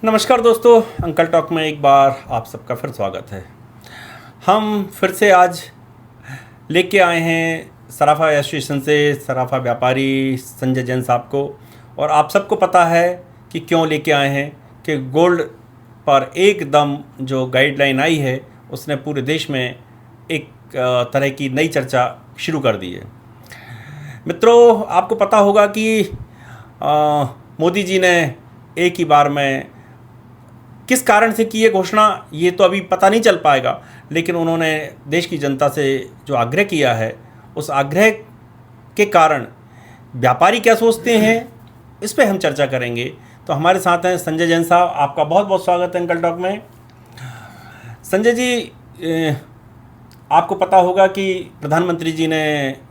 नमस्कार दोस्तों, uncle talk में एक बार आप सबका फिर स्वागत है। हम फिर से आज लेके आए हैं सराफा एसोसिएशन से सराफा व्यापारी संजय जैन साहब को। और आप सबको पता है कि क्यों लेके आए हैं कि गोल्ड पर एकदम जो गाइडलाइन आई है उसने पूरे देश में एक तरह की नई चर्चा शुरू कर दी है। मित्रों, आपको पता होगा कि मोदी जी ने एक ही बार में किस कारण से की ये घोषणा, ये तो अभी पता नहीं चल पाएगा, लेकिन उन्होंने देश की जनता से जो आग्रह किया है उस आग्रह के कारण व्यापारी क्या सोचते हैं इस पे हम चर्चा करेंगे। तो हमारे साथ हैं संजय जैन साहब। आपका बहुत बहुत स्वागत है अंकल टॉक में। संजय जी, आपको पता होगा कि प्रधानमंत्री जी ने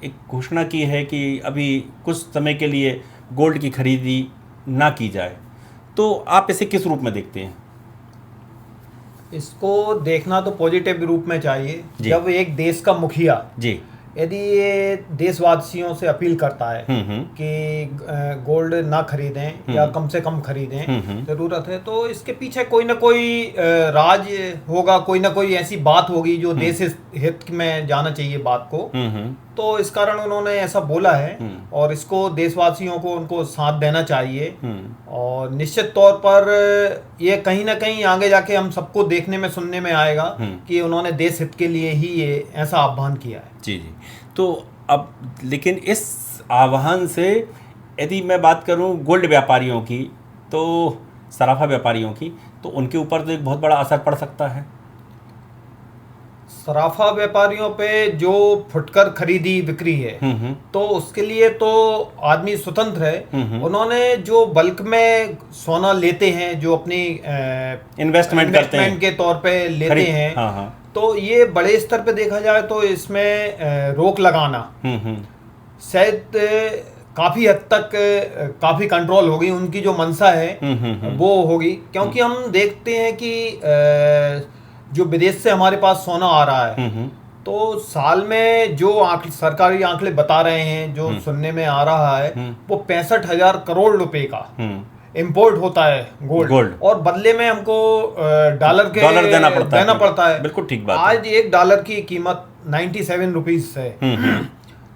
एक घोषणा की है कि अभी कुछ समय के लिए गोल्ड की खरीदी ना की जाए, तो आप इसे किस रूप में देखते हैं? इसको देखना तो पॉजिटिव रूप में चाहिए। जब एक देश का मुखिया जी यदि ये देशवासियों से अपील करता है कि गोल्ड ना खरीदें या कम से कम खरीदें, जरूरत है, तो इसके पीछे कोई ना कोई राज होगा, कोई ना कोई ऐसी बात होगी जो देश हित में जाना चाहिए बात को। तो इस कारण उन्होंने ऐसा बोला है और इसको देशवासियों को उनको साथ देना चाहिए। और निश्चित तौर पर ये कहीं ना कहीं आगे जाके हम सबको देखने में सुनने में आएगा कि उन्होंने देश हित के लिए ही ये ऐसा आह्वान किया है। जी। तो अब लेकिन इस आह्वान से यदि मैं बात करूं गोल्ड व्यापारियों की, तो सराफा व्यापारियों की, तो उनके ऊपर तो एक बहुत बड़ा असर पड़ सकता है। सराफा व्यापारियों पे जो फुटकर खरीदी बिक्री है तो उसके लिए तो आदमी स्वतंत्र है। उन्होंने जो बल्क में सोना लेते हैं, जो अपनी इन्वेस्टमेंट के तौर पे लेते हैं, तो ये बड़े स्तर पे देखा जाए तो इसमें रोक लगाना शायद काफी हद तक काफी कंट्रोल होगी। उनकी जो मंशा है वो होगी, क्योंकि हम देखते हैं कि जो विदेश से हमारे पास सोना आ रहा है तो साल में जो सरकारी आंकड़े बता रहे हैं, जो सुनने में आ रहा है, वो 65,000 करोड़ रुपए का इंपोर्ट होता है गोल्ड। और बदले में हमको डॉलर देना पड़ता है। बिल्कुल ठीक बात। आज $1 की कीमत 97 रुपीज है।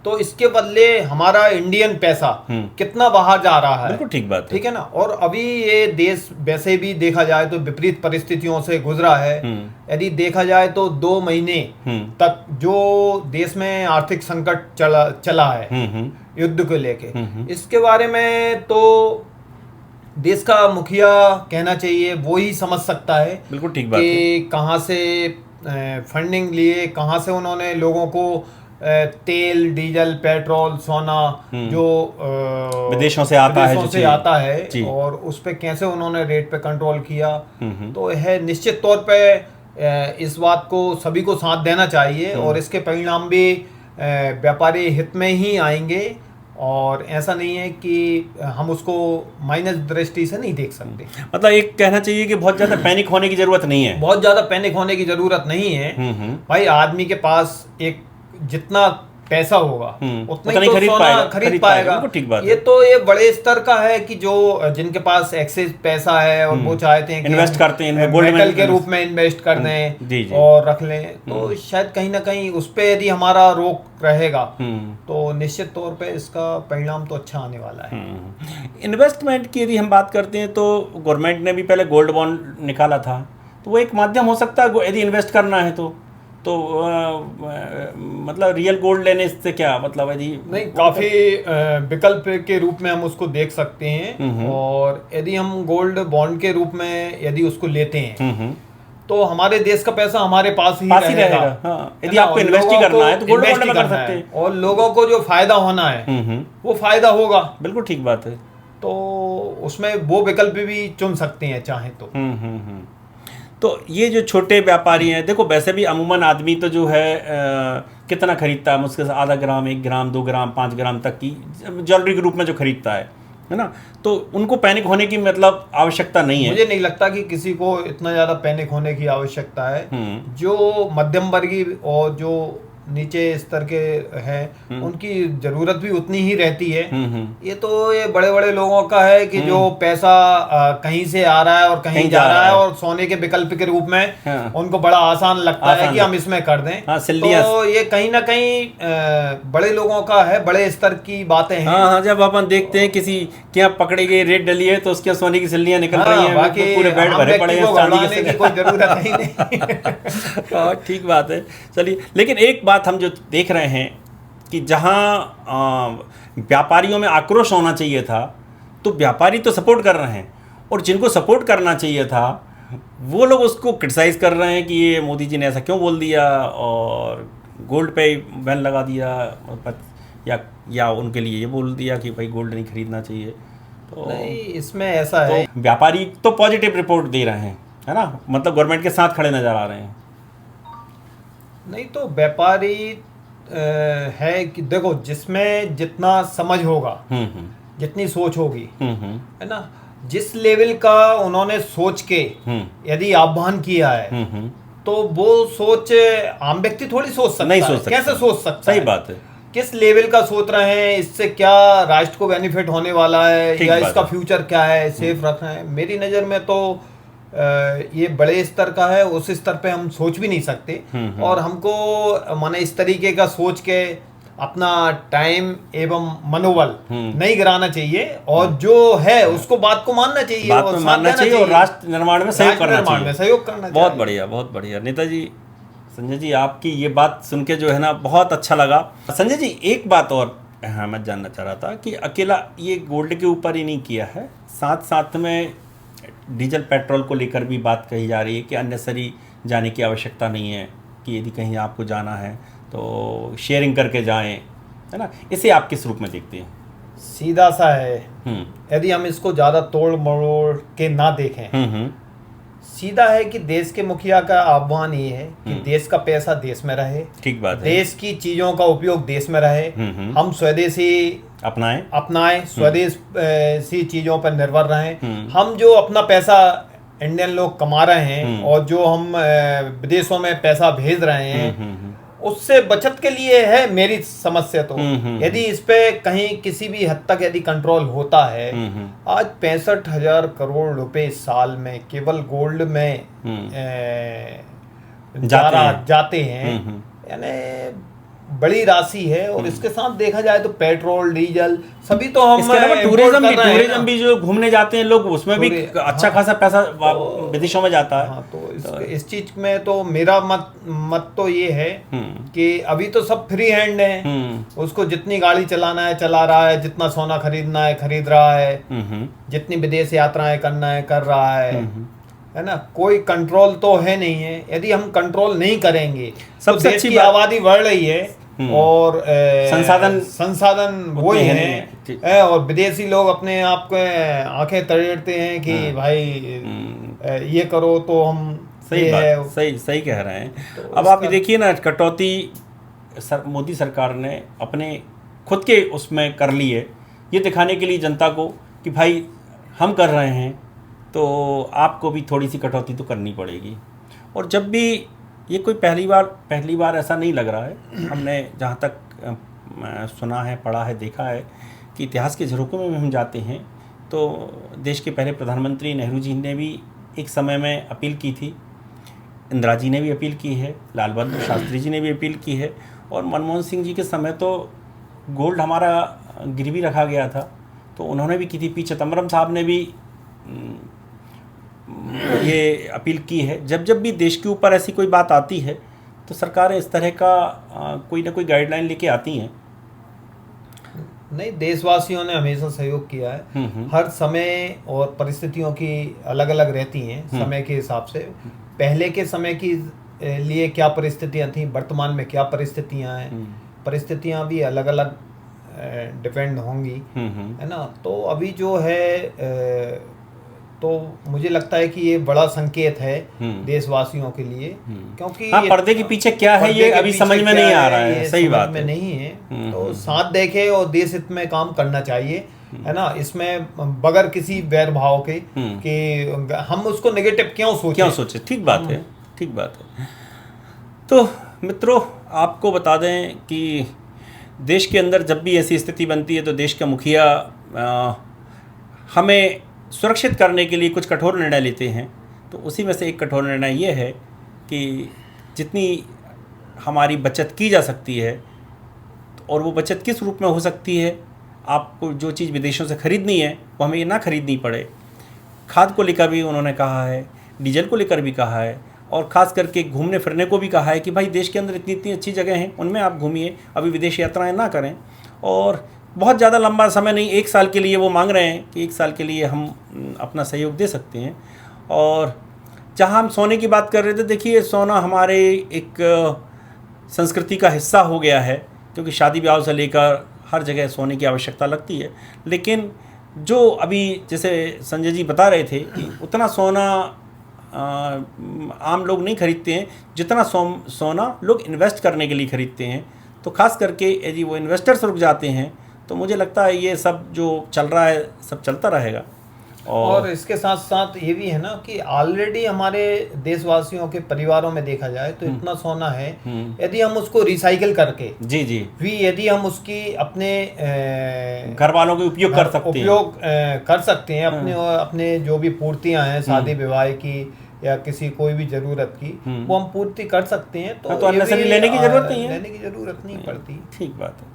तो इसके बदले हमारा इंडियन पैसा कितना बाहर जा रहा है। बिल्कुल ठीक बात, ठीक है ना। और अभी ये देश वैसे भी देखा जाए तो विपरीत परिस्थितियों से गुजरा है। यदि देखा जाए तो 2 महीने तक जो देश में आर्थिक संकट चला है युद्ध को लेके, इसके बारे में तो देश का मुखिया कहना चाहिए, वो ही समझ सकता है। बिल्कुल ठीक बात कि कहाँ से फंडिंग लिए, कहाँ से उन्होंने लोगों को तेल, डीजल, पेट्रोल, सोना जो विदेशों से आता है और उस पे कैसे उन्होंने रेट पे कंट्रोल किया। तो है निश्चित तौर पे इस बात को सभी को साथ देना चाहिए और इसके परिणाम भी व्यापारी हित में ही आएंगे। और ऐसा नहीं है कि हम उसको माइनस दृष्टि से नहीं देख सकते। मतलब एक कहना चाहिए कि बहुत ज्यादा पैनिक होने की जरूरत नहीं है। बहुत ज्यादा पैनिक होने की जरूरत नहीं है। भाई, आदमी के पास एक जितना पैसा होगा उतना ही तो खरीद पाएगा। ठीक बात। ये तो ये बड़े स्तर का है कि जो जिनके पास एक्सेस पैसा है और वो चाहते हैं कि इन्वेस्ट करते हैं, गोल्ड मेटल के रूप में इन्वेस्ट कर दें और रख लें, तो शायद कहीं ना कहीं उस पे यदि हमारा रोक रहेगा तो निश्चित तौर पे इसका परिणाम तो अच्छा आने वाला है। इन्वेस्टमेंट की यदि हम बात करते हैं तो गवर्नमेंट ने भी पहले गोल्ड बॉन्ड निकाला था, तो वो एक माध्यम हो सकता है यदि इन्वेस्ट करना है तो मतलब रियल गोल्ड लेने से क्या मतलब है जी? नहीं, काफी विकल्प के रूप में हम उसको देख सकते हैं। और यदि हम गोल्ड बॉन्ड के रूप में यदि उसको लेते हैं तो हमारे देश का पैसा हमारे पास ही रहेगा। यदि आपको इन्वेस्ट ही करना है तो गोल्ड बॉन्ड में कर सकते हैं और लोगों को जो फायदा होना है वो फायदा होगा। बिल्कुल ठीक बात है। तो उसमें वो विकल्प भी चुन सकते हैं चाहे तो। तो ये जो छोटे व्यापारी हैं, देखो वैसे भी अमूमन आदमी तो जो है कितना खरीदता है, मुझसे आधा ग्राम, 1 ग्राम, 2 ग्राम, 5 ग्राम तक की ज्वेलरी के रूप में जो खरीदता है ना, तो उनको पैनिक होने की मतलब आवश्यकता नहीं है। मुझे नहीं लगता कि किसी को इतना ज़्यादा पैनिक होने की आवश्यकता है। जो मध्यम वर्गीय और जो नीचे स्तर के हैं उनकी जरूरत भी उतनी ही रहती है। ये तो ये बड़े बड़े लोगों का है कि जो पैसा कहीं से आ रहा है और कहीं जा रहा है और सोने के विकल्प के रूप में उनको बड़ा आसान लगता है कि हम इसमें कर दें। तो ये कहीं ना कहीं बड़े लोगों का है, बड़े स्तर की बातें हैं। हाँ, जब अपन देखते हैं किसी के यहाँ पकड़ी गई, रेट डली है तो उसके सोने की सिल्लियां निकल रही हैं, बाकी पूरे बेड भरे पड़े हैं, घबराने की कोई जरूरत ही नहीं। ठीक बात है। चलिए, लेकिन एक बात हम जो देख रहे हैं कि जहाँ व्यापारियों में आक्रोश होना चाहिए था तो व्यापारी तो सपोर्ट कर रहे हैं, और जिनको सपोर्ट करना चाहिए था वो लोग उसको क्रिटिसाइज़ कर रहे हैं कि ये मोदी जी ने ऐसा क्यों बोल दिया और गोल्ड पे बैन लगा दिया, या उनके लिए ये बोल दिया कि भाई गोल्ड नहीं खरीदना चाहिए। तो नहीं, इसमें ऐसा है, व्यापारी तो पॉजिटिव रिपोर्ट दे रहे हैं, है ना, मतलब गवर्नमेंट के साथ खड़े नज़र आ रहे हैं। नहीं तो व्यापारी है कि देखो जिसमें जितना समझ होगा, जितनी सोच होगी, है ना, जिस लेवल का उन्होंने सोच के यदि आह्वान किया है तो वो सोच आम व्यक्ति थोड़ी सोच सकता नहीं है। सोच सकता। कैसे सोच सकता सही है? बात है। किस लेवल का सोच रहे हैं, इससे क्या राष्ट्र को बेनिफिट होने वाला है, या इसका फ्यूचर क्या है, सेफ रखना है। मेरी नज़र में तो ये बड़े स्तर का है, उस स्तर पे हम सोच भी नहीं सकते, और हमको माने इस तरीके का सोच के अपना टाइम एवं मनोबल नहीं गिराना चाहिए, और जो है उसको बात को मानना चाहिए, बात को मानना चाहिए और राष्ट्र निर्माण में सहयोग करना चाहिए। बहुत बढ़िया, बहुत बढ़िया। नेताजी, संजय जी, आपकी ये बात सुन के जो है ना बहुत अच्छा लगा। संजय जी, एक बात और मैं जानना चाह रहा था कि अकेला ये गोल्ड के ऊपर ही नहीं किया है, साथ साथ में डीजल पेट्रोल को लेकर भी बात कही जा रही है कि अननेसेसरी जाने की आवश्यकता नहीं है, कि यदि कहीं आपको जाना है तो शेयरिंग करके जाएं, है ना। इसे आप किस रूप में देखते हैं? सीधा सा है, यदि हम इसको ज़्यादा तोड़ मरोड़ के ना देखें, सीधा है कि देश के मुखिया का आह्वान ये है कि देश का पैसा देश में रहे, ठीक बात है, देश की चीज़ों का उपयोग देश में रहे, हम स्वदेशी अपनाएं, स्वदेशी चीज़ों पर निर्भर रहें। हम जो अपना पैसा इंडियन लोग कमा रहे हैं और जो हम विदेशों में पैसा भेज रहे हैं, उससे बचत के लिए है मेरी समझ से। तो यदि इस पे कहीं किसी भी हद तक यदि कंट्रोल होता है, आज 65,000 करोड़ रुपए साल में केवल गोल्ड में जाते हैं, यानी बड़ी राशि है। और इसके साथ देखा जाए तो पेट्रोल, डीजल सभी तो हम टूरिज्म भी जो घूमने जाते हैं लोग, उसमें भी अच्छा खासा पैसा विदेशों में जाता है। तो इस चीज में तो मेरा मत तो ये है कि अभी तो सब फ्री हैंड है, उसको जितनी गाड़ी चलाना है चला रहा है, जितना सोना खरीदना है खरीद रहा है, जितनी विदेश यात्राएं करना है कर रहा है ना। कोई कंट्रोल तो है नहीं है। यदि हम कंट्रोल नहीं करेंगे तो देश की आबादी बढ़ रही है और संसाधन वही है, और विदेशी लोग अपने आप को आंखें तड़ेड़ते हैं कि भाई ये करो तो हम सही कह रहे हैं। तो अब आप देखिए ना, कटौती मोदी सरकार ने अपने खुद के उसमें कर ली है, ये दिखाने के लिए जनता को कि भाई हम कर रहे हैं तो आपको भी थोड़ी सी कटौती तो करनी पड़ेगी। और जब भी ये कोई पहली बार ऐसा नहीं लग रहा है, हमने जहाँ तक सुना है, पढ़ा है, देखा है कि इतिहास के झरोकों में हम जाते हैं तो देश के पहले प्रधानमंत्री नेहरू जी ने भी एक समय में अपील की थी, इंदिरा जी ने भी अपील की है, लाल बहादुर शास्त्री जी ने भी अपील की है, और मनमोहन सिंह जी के समय तो गोल्ड हमारा गिरवी रखा गया था तो उन्होंने भी की थी। पी चिदम्बरम साहब ने भी ये अपील की है। जब भी देश के ऊपर ऐसी कोई बात आती है तो सरकारें इस तरह का कोई ना कोई गाइडलाइन लेके आती हैं। नहीं, देशवासियों ने हमेशा सहयोग किया है। हर समय और परिस्थितियों की अलग अलग रहती हैं समय के हिसाब से। पहले के समय की लिए क्या परिस्थितियां थी, वर्तमान में क्या परिस्थितियां हैं, परिस्थितियां भी अलग अलग डिपेंड होंगी, है ना। तो अभी जो है तो मुझे लगता है कि ये बड़ा संकेत है देशवासियों के लिए, क्योंकि पर्दे के पीछे क्या है ये अभी समझ में नहीं आ रहा है। सही बात में नहीं है, तो साथ देखे और देश हित में काम करना चाहिए, है ना। इसमें बगैर किसी वैर भाव के कि हम उसको नेगेटिव क्यों सोचे। ठीक बात है, ठीक बात है। तो मित्रों, आपको बता दें कि देश के अंदर जब भी ऐसी स्थिति बनती है तो देश का मुखिया हमें सुरक्षित करने के लिए कुछ कठोर निर्णय लेते हैं। तो उसी में से एक कठोर निर्णय ये है कि जितनी हमारी बचत की जा सकती है, और वो बचत किस रूप में हो सकती है, आपको जो चीज़ विदेशों से ख़रीदनी है वो हमें ये ना ख़रीदनी पड़े। खाद को लेकर भी उन्होंने कहा है, डीजल को लेकर भी कहा है, और ख़ास करके घूमने फिरने को भी कहा है कि भाई देश के अंदर इतनी इतनी अच्छी जगह हैं, उनमें आप घूमिए, अभी विदेश यात्राएं ना करें। और बहुत ज़्यादा लंबा समय नहीं, 1 साल के लिए वो मांग रहे हैं कि 1 साल के लिए हम अपना सहयोग दे सकते हैं। और जहाँ हम सोने की बात कर रहे थे, देखिए सोना हमारे एक संस्कृति का हिस्सा हो गया है, क्योंकि शादी ब्याह से लेकर हर जगह सोने की आवश्यकता लगती है। लेकिन जो अभी जैसे संजय जी बता रहे थे कि उतना सोना आम लोग नहीं खरीदते हैं जितना सोना लोग इन्वेस्ट करने के लिए ख़रीदते हैं। तो ख़ास करके यदि वो इन्वेस्टर्स रुक जाते हैं तो मुझे लगता है ये सब जो चल रहा है सब चलता रहेगा। और इसके साथ साथ ये भी है ना कि ऑलरेडी हमारे देशवासियों के परिवारों में देखा जाए तो इतना सोना है, यदि हम उसको रिसाइकिल करके जी भी यदि हम उसकी अपने घर वालों के उपयोग कर सकते हैं अपने जो भी पूर्तियां हैं शादी विवाह की या किसी कोई भी जरूरत की, वो हम पूर्ति कर सकते हैं। तो अननेसेसरी लेने की जरूरत नहीं है, लेने की जरूरत नहीं पड़ती। ठीक बात है,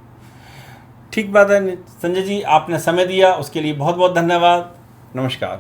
ठीक बात है। संजय जी आपने समय दिया उसके लिए बहुत बहुत धन्यवाद। नमस्कार।